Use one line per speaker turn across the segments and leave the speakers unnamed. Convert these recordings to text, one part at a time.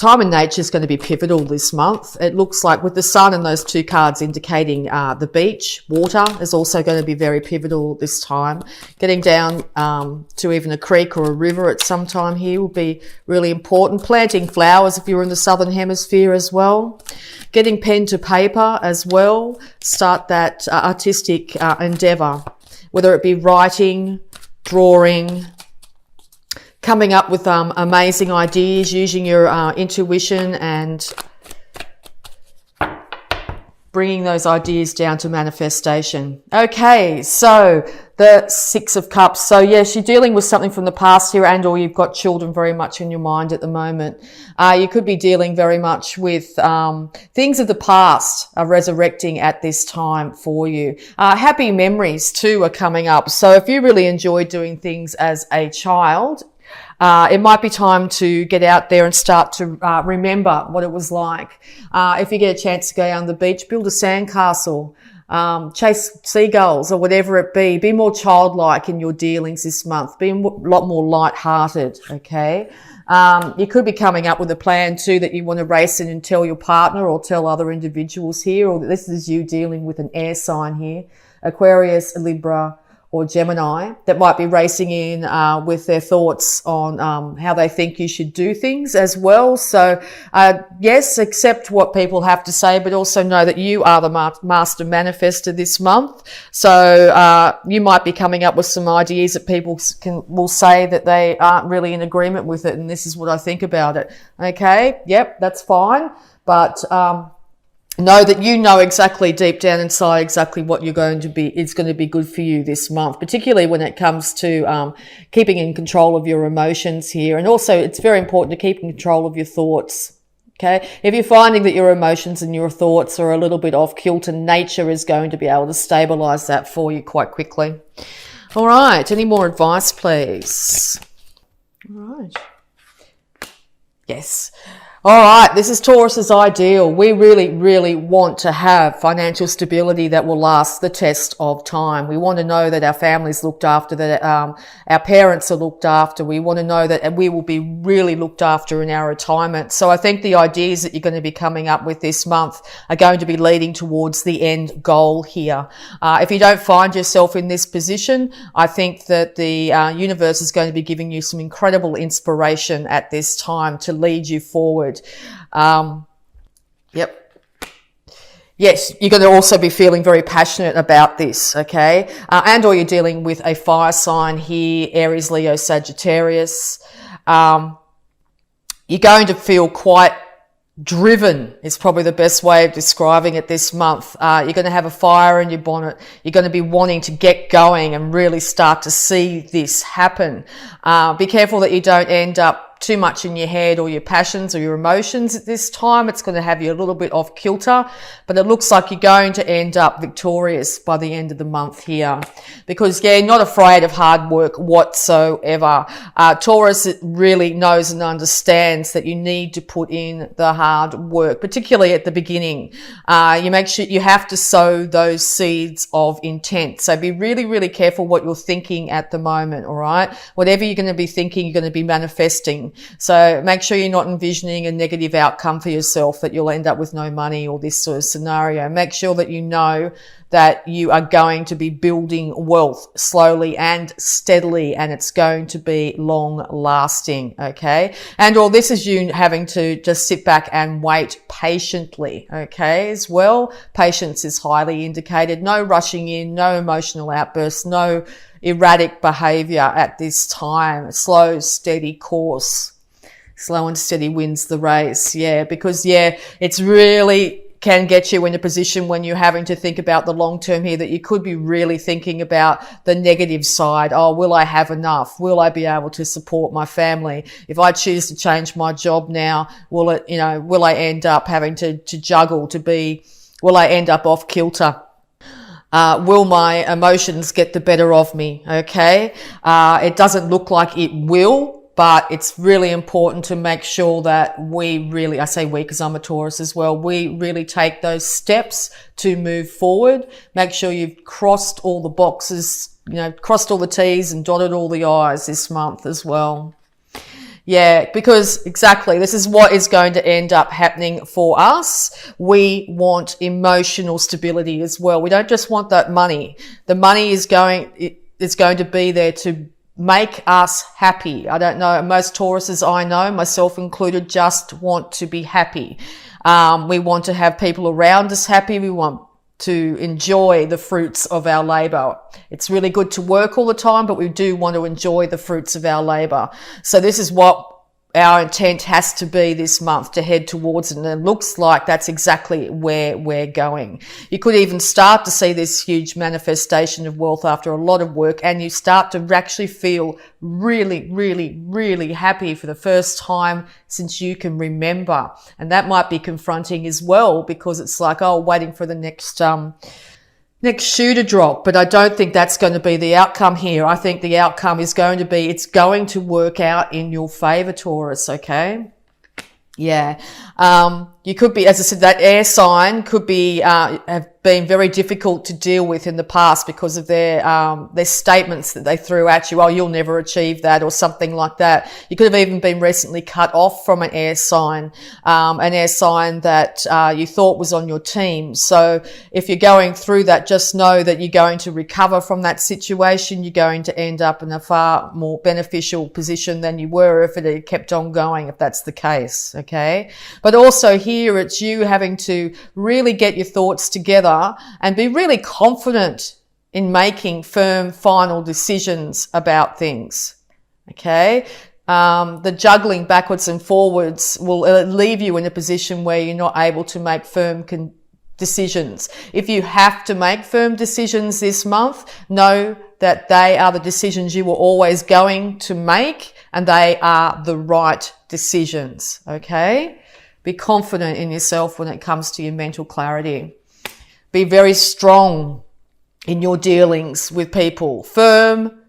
time in nature is going to be pivotal this month. It looks like with the sun and those two cards indicating the beach, water is also going to be very pivotal this time. Getting down to even a creek or a river at some time here will be really important. Planting flowers if you're in the southern hemisphere as well. Getting pen to paper as well. Start that artistic endeavour, whether it be writing, drawing, coming up with amazing ideas, using your intuition and bringing those ideas down to manifestation. Okay, so the Six of Cups. So yes, you're dealing with something from the past here, and or you've got children very much in your mind at the moment. You could be dealing very much with things of the past are resurrecting at this time for you. Happy memories too are coming up. So if you really enjoyed doing things as a child, it might be time to get out there and start to remember what it was like. If you get a chance to go down the beach, build a sandcastle, chase seagulls or whatever it be. Be more childlike in your dealings this month. Be a lot more light-hearted, okay? You could be coming up with a plan too that you want to race in and tell your partner or tell other individuals here, or this is you dealing with an air sign here, Aquarius, Libra, or Gemini, that might be racing in with their thoughts on how they think you should do things as well. So yes, accept what people have to say, but also know that you are the master manifester this month. So you might be coming up with some ideas that people will say that they aren't really in agreement with it, and this is what I think about it. Okay, yep, that's fine, but know that you know exactly deep down inside exactly what you're going to be, it's going to be good for you this month, particularly when it comes to keeping in control of your emotions here. And also it's very important to keep in control of your thoughts. Okay. If you're finding that your emotions and your thoughts are a little bit off kilter, nature is going to be able to stabilize that for you quite quickly. All right. Any more advice, please? All right. Yes. All right, this is Taurus's ideal. We really, really want to have financial stability that will last the test of time. We want to know that our family's looked after, that our parents are looked after. We want to know that we will be really looked after in our retirement. So I think the ideas that you're going to be coming up with this month are going to be leading towards the end goal here. If you don't find yourself in this position, I think that the universe is going to be giving you some incredible inspiration at this time to lead you forward. Yep. Yes, you're going to also be feeling very passionate about this, okay? And or you're dealing with a fire sign here, Aries, Leo, Sagittarius. You're going to feel quite driven is probably the best way of describing it this month. You're going to have a fire in your bonnet. You're going to be wanting to get going and really start to see this happen. Be careful that you don't end up too much in your head or your passions or your emotions at this time. It's going to have you a little bit off kilter, but it looks like you're going to end up victorious by the end of the month here, because not afraid of hard work whatsoever. Taurus really knows and understands that you need to put in the hard work, particularly at the beginning. You make sure you have to sow those seeds of intent. So be really, really careful what you're thinking at the moment. All right. Whatever you're going to be thinking, you're going to be manifesting. So make sure you're not envisioning a negative outcome for yourself, that you'll end up with no money or this sort of scenario. Make sure that you know that you are going to be building wealth slowly and steadily, and it's going to be long lasting. Okay. And all this is you having to just sit back and wait patiently. Okay. As well, patience is highly indicated. No rushing in, no emotional outbursts, no erratic behavior at this time. Slow, steady course. Slow and steady wins the race. Yeah, because it's really can get you in a position when you're having to think about the long term here, that you could be really thinking about the negative side. Oh, will I have enough? Will I be able to support my family? If I choose to change my job now, will I end up having to juggle will I end up off kilter? Will my emotions get the better of me? Okay. It doesn't look like it will, but it's really important to make sure that I say we because I'm a Taurus as well, we really take those steps to move forward. Make sure you've crossed all the boxes, crossed all the T's and dotted all the I's this month as well. Yeah, because exactly, this is what is going to end up happening for us. We want emotional stability as well. We don't just want that money. The money is going to be there to make us happy. I don't know, most Tauruses I know, myself included, just want to be happy. We want to have people around us happy. We want to enjoy the fruits of our labor. It's really good to work all the time, but we do want to enjoy the fruits of our labor. So this is what our intent has to be this month, to head towards it. And it looks like that's exactly where we're going. You could even start to see this huge manifestation of wealth after a lot of work, and you start to actually feel really, really, really happy for the first time since you can remember. And that might be confronting as well, because it's like, oh, waiting for the next shoe to drop. But I don't think that's going to be the outcome here. I think the outcome is going to be, it's going to work out in your favor, Taurus, okay? Yeah. You could be, as I said, that air sign could be, have been very difficult to deal with in the past because of their statements that they threw at you. Oh, you'll never achieve that, or something like that. You could have even been recently cut off from an air sign that, you thought was on your team. So if you're going through that, just know that you're going to recover from that situation. You're going to end up in a far more beneficial position than you were if it had kept on going, if that's the case. Okay. But also here, it's you having to really get your thoughts together and be really confident in making firm, final decisions about things. Okay. The juggling backwards and forwards will leave you in a position where you're not able to make firm decisions. If you have to make firm decisions this month, know that they are the decisions you were always going to make, and they are the right decisions. Okay. Be confident in yourself when it comes to your mental clarity. Be very strong in your dealings with people. Firm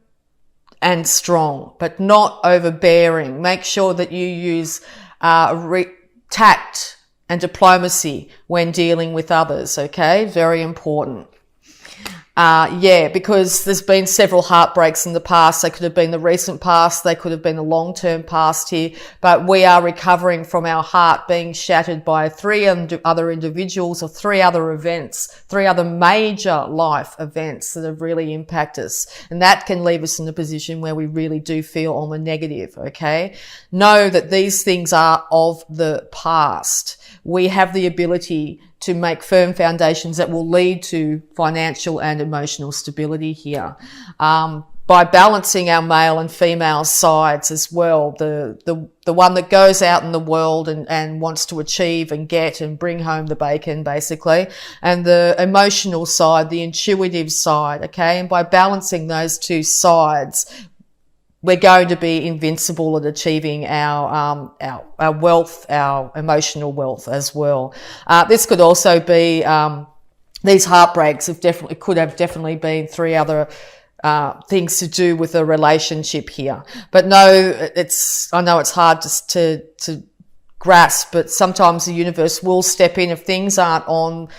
and strong, but not overbearing. Make sure that you use tact and diplomacy when dealing with others, okay? Very important. Because there's been several heartbreaks in the past. They could have been the recent past. They could have been the long-term past here. But we are recovering from our heart being shattered by 3 other individuals, or 3 other events, 3 other major life events that have really impacted us. And that can leave us in a position where we really do feel on the negative, okay? Know that these things are of the past. We have the ability to make firm foundations that will lead to financial and emotional stability here. By balancing our male and female sides as well, the one that goes out in the world and wants to achieve and get and bring home the bacon, basically, and the emotional side, the intuitive side, okay? And by balancing those 2 sides, we're going to be invincible at achieving our wealth, our emotional wealth as well. This could also be, these heartbreaks could have definitely been 3 other things to do with a relationship here. But no, I know it's hard to grasp, but sometimes the universe will step in if things aren't on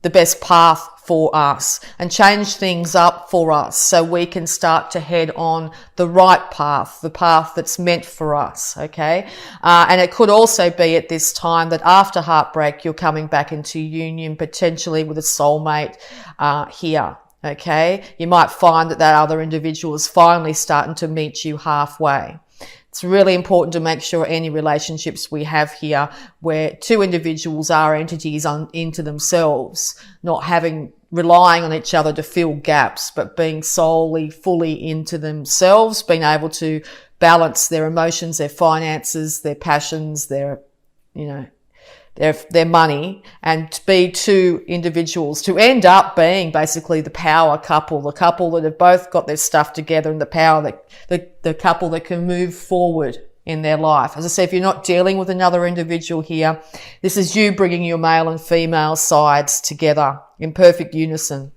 the best path for us and change things up for us so we can start to head on the right path, the path that's meant for us, okay? And it could also be at this time that after heartbreak, you're coming back into union, potentially with a soulmate here, okay? You might find that other individual is finally starting to meet you halfway. It's really important to make sure any relationships we have here where 2 individuals are entities into themselves, not relying on each other to fill gaps, but being solely, fully into themselves, being able to balance their emotions, their finances, their passions, their money, and to be 2 individuals to end up being basically the power couple, the couple that have both got their stuff together, and the couple that can move forward in their life. As I say, if you're not dealing with another individual here, this is you bringing your male and female sides together in perfect unison.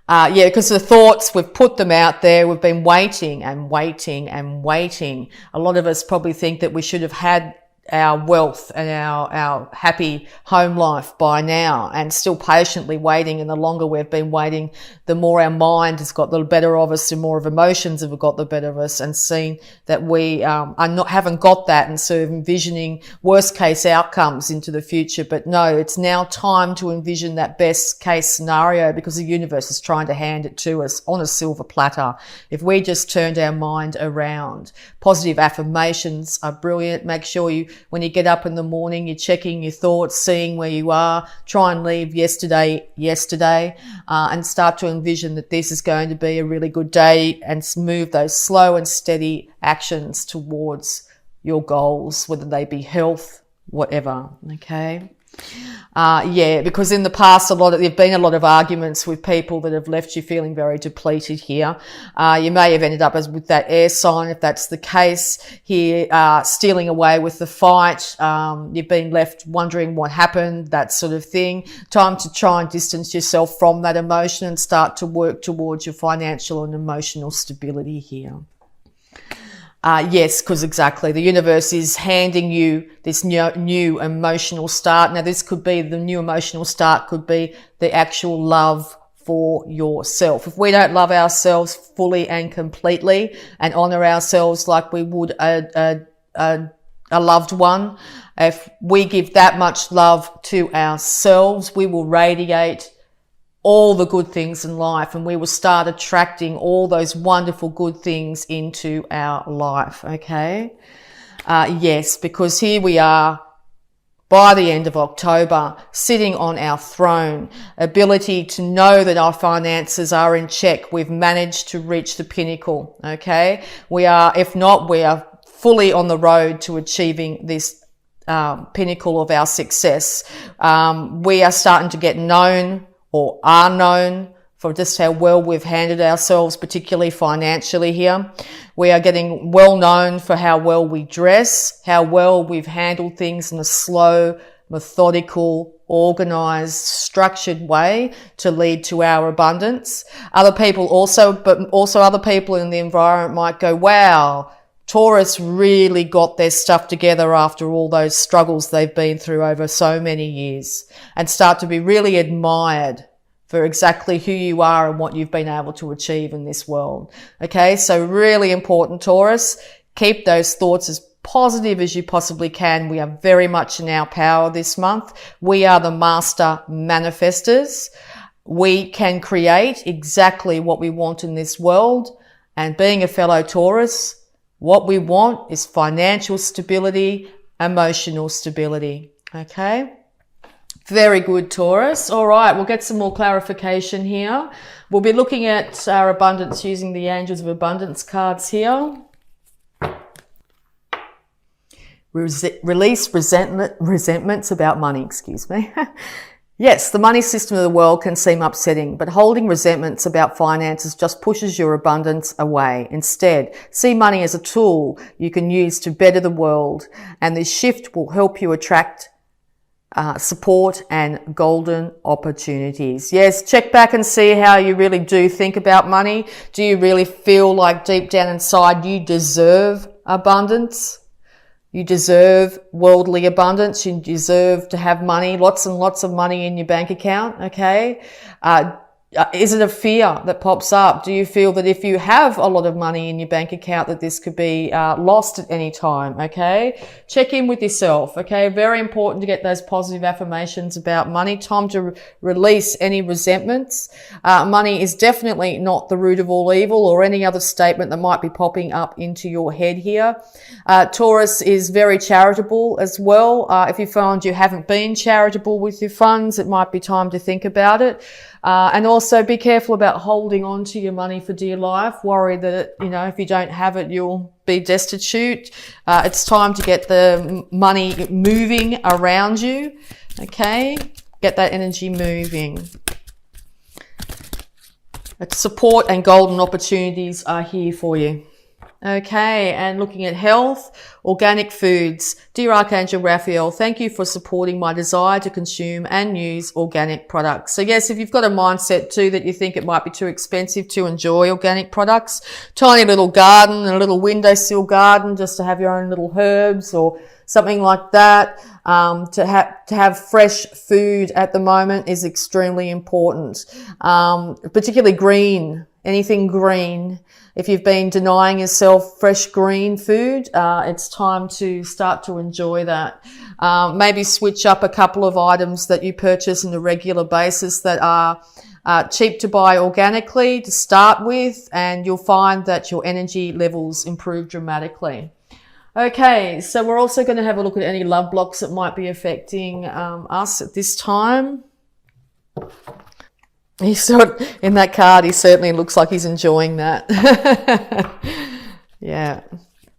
Because the thoughts, we've put them out there, we've been waiting and waiting and waiting. A lot of us probably think that we should have had our wealth and our happy home life by now, and still patiently waiting. And the longer we've been waiting, the more our mind has got the better of us, and more of emotions have got the better of us, and seeing that we haven't got that, and sort of envisioning worst case outcomes into the future. But no, it's now time to envision that best case scenario, because the universe is trying to hand it to us on a silver platter if we just turned our mind around. Positive affirmations are brilliant. Make sure when you get up in the morning, you're checking your thoughts, seeing where you are. Try and leave yesterday, and start to envision that this is going to be a really good day, and move those slow and steady actions towards your goals, whether they be health, whatever. Okay. Because in the past, there've been a lot of arguments with people that have left you feeling very depleted here. You may have ended up with that air sign, if that's the case here, stealing away with the fight. You've been left wondering what happened, that sort of thing. Time to try and distance yourself from that emotion and start to work towards your financial and emotional stability here. Yes, because exactly, the universe is handing you this new emotional start. Now, the new emotional start could be the actual love for yourself. If we don't love ourselves fully and completely, and honor ourselves like we would a loved one, if we give that much love to ourselves, we will radiate all the good things in life, and we will start attracting all those wonderful good things into our life. Okay. Yes, because here we are by the end of October, sitting on our throne, ability to know that our finances are in check. We've managed to reach the pinnacle. Okay. We are fully on the road to achieving this pinnacle of our success. We are starting to get known, or are known, for just how well we've handled ourselves, particularly financially here. We are getting well known for how well we dress, how well we've handled things in a slow, methodical, organized, structured way to lead to our abundance. Other people other people in the environment might go, wow, Taurus really got their stuff together after all those struggles they've been through over so many years, and start to be really admired for exactly who you are and what you've been able to achieve in this world. Okay, so really important, Taurus. Keep those thoughts as positive as you possibly can. We are very much in our power this month. We are the master manifestors. We can create exactly what we want in this world. And being a fellow Taurus, what we want is financial stability, emotional stability. Okay. Very good, Taurus. All right. We'll get some more clarification here. We'll be looking at our abundance using the Angels of Abundance cards here. Release resentments about money, Yes, the money system of the world can seem upsetting, but holding resentments about finances just pushes your abundance away. Instead, see money as a tool you can use to better the world, and this shift will help you attract support and golden opportunities. Yes, check back and see how you really do think about money. Do you really feel like deep down inside you deserve abundance? You deserve worldly abundance. You deserve to have money, lots and lots of money in your bank account. Okay. Is it a fear that pops up? Do you feel that if you have a lot of money in your bank account that this could be lost at any time? Okay. Check in with yourself. Okay. Very important to get those positive affirmations about money. Time to release any resentments. Money is definitely not the root of all evil, or any other statement that might be popping up into your head here. Taurus is very charitable as well. If you find you haven't been charitable with your funds, it might be time to think about it. And also be careful about holding on to your money for dear life. Worry that, if you don't have it, you'll be destitute. It's time to get the money moving around you. Okay. Get that energy moving. Support and golden opportunities are here for you. Okay, and looking at health, organic foods. Dear Archangel Raphael, thank you for supporting my desire to consume and use organic products. So yes, if you've got a mindset too that you think it might be too expensive to enjoy organic products, tiny little garden, a little windowsill garden just to have your own little herbs or something like that, to have fresh food at the moment is extremely important, particularly green, anything green. If you've been denying yourself fresh green food, it's time to start to enjoy that. Maybe switch up a couple of items that you purchase on a regular basis that are cheap to buy organically to start with, and you'll find that your energy levels improve dramatically. Okay, so we're also going to have a look at any love blocks that might be affecting us at this time. In that card, he certainly looks like he's enjoying that. Yeah.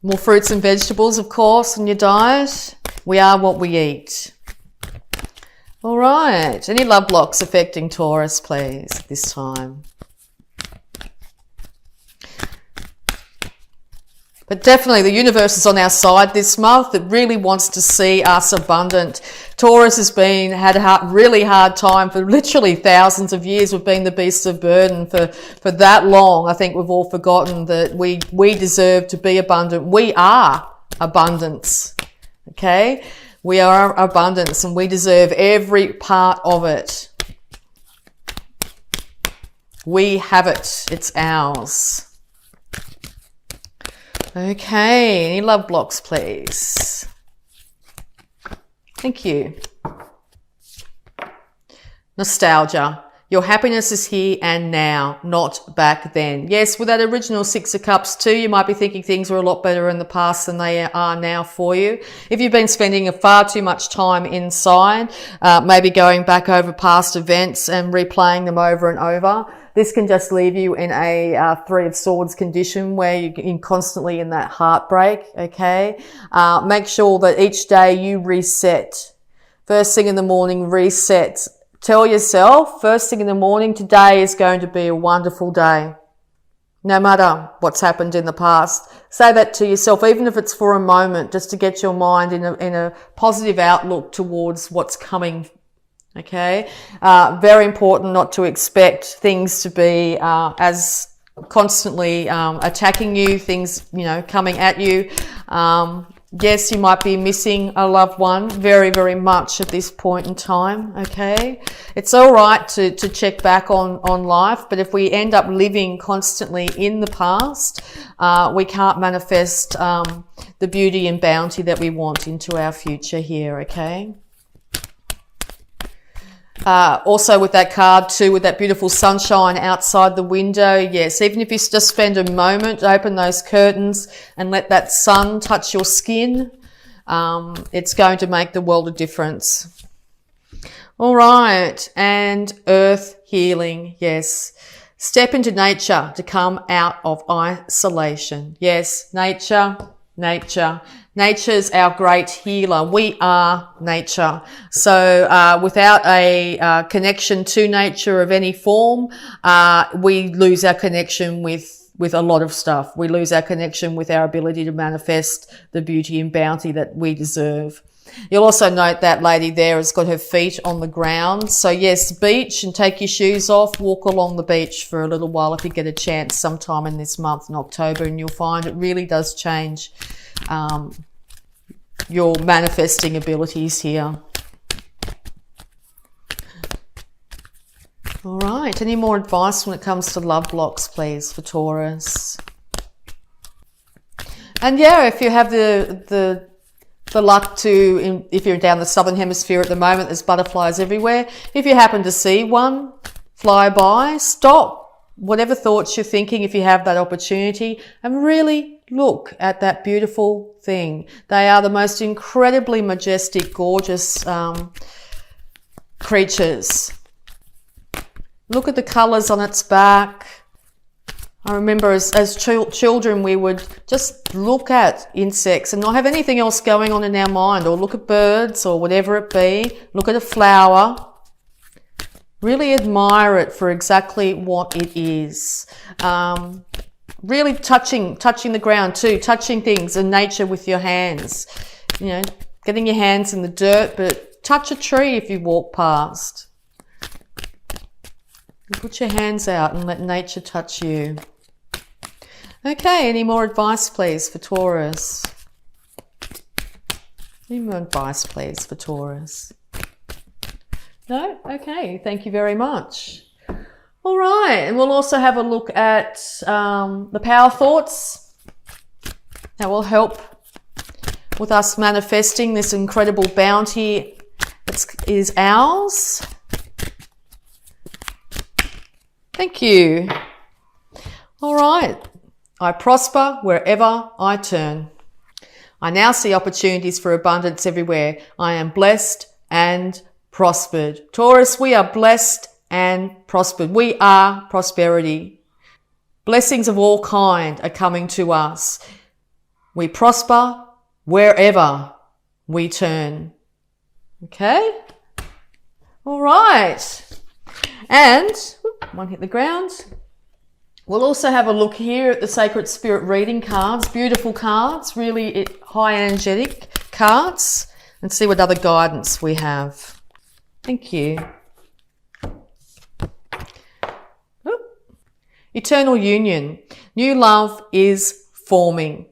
More fruits and vegetables, of course, in your diet. We are what we eat. All right. Any love blocks affecting Taurus, please, at this time? But definitely the universe is on our side this month. It really wants to see us abundant. Taurus has had a really hard time for literally thousands of years. We've been the beasts of burden for that long. I think we've all forgotten that we deserve to be abundant. We are abundance. Okay? We are abundance and we deserve every part of it. We have it. It's ours. Okay, any love blocks, please? Thank you. Nostalgia. Your happiness is here and now, not back then. Yes, with that original Six of Cups too, you might be thinking things were a lot better in the past than they are now for you. If you've been spending far too much time inside, maybe going back over past events and replaying them over and over, this can just leave you in a Three of Swords condition where you're constantly in that heartbreak, okay? Make sure that each day you reset. First thing in the morning, reset. Tell yourself, first thing in the morning, today is going to be a wonderful day. No matter what's happened in the past. Say that to yourself, even if it's for a moment, just to get your mind in a positive outlook towards what's coming. Okay, very important not to expect things to be as constantly attacking you, things, coming at you. Yes, you might be missing a loved one very, very much at this point in time, okay? It's all right to check back on life, but if we end up living constantly in the past, we can't manifest the beauty and bounty that we want into our future here, okay? Also with that card too, with that beautiful sunshine outside the window, yes, even if you just spend a moment, open those curtains and let that sun touch your skin, it's going to make the world of difference. All right, and earth healing, yes. Step into nature to come out of isolation. Yes, nature. Nature's our great healer. We are nature. So without a connection to nature of any form, we lose our connection with a lot of stuff. We lose our connection with our ability to manifest the beauty and bounty that we deserve. You'll also note that lady there has got her feet on the ground. So yes, beach, and take your shoes off, walk along the beach for a little while if you get a chance sometime in this month in October, and you'll find it really does change your manifesting abilities here. All right, any more advice when it comes to love blocks, please, for Taurus? And yeah, if you have the luck to, if you're down the southern hemisphere at the moment, there's butterflies everywhere. If you happen to see one fly by, stop whatever thoughts you're thinking if you have that opportunity and really look at that beautiful thing. They are the most incredibly majestic, gorgeous creatures. Look at the colours on its back. I remember as children we would just look at insects and not have anything else going on in our mind, or look at birds or whatever it be, look at a flower, really admire it for exactly what it is. really touching the ground too, touching things in nature with your hands. You know, getting your hands in the dirt, but touch a tree if you walk past. Put your hands out and let nature touch you. Okay, any more advice, please, for Taurus? Any more advice, please, for Taurus? No? Okay, thank you very much. All right, and we'll also have a look at the power thoughts. That will help with us manifesting this incredible bounty that is ours. Thank you. All right. I prosper wherever I turn. I now see opportunities for abundance everywhere. I am blessed and prospered. Taurus, we are blessed and prospered. We are prosperity. Blessings of all kind are coming to us. We prosper wherever we turn. Okay? All right. And one hit the ground. We'll also have a look here at the Sacred Spirit reading cards. Beautiful cards, really high energetic cards. And see what other guidance we have. Thank you. Eternal union. New love is forming.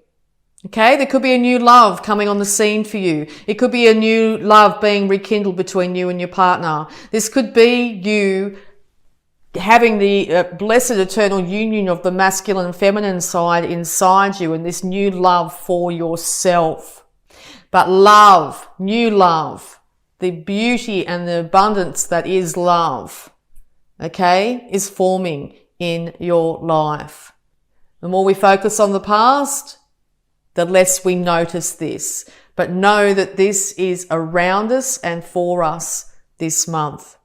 Okay, there could be a new love coming on the scene for you. It could be a new love being rekindled between you and your partner. This could be you having the blessed eternal union of the masculine and feminine side inside you and this new love for yourself. But love, new love, the beauty and the abundance that is love, okay, is forming in your life. The more we focus on the past, the less we notice this. But know that this is around us and for us this month.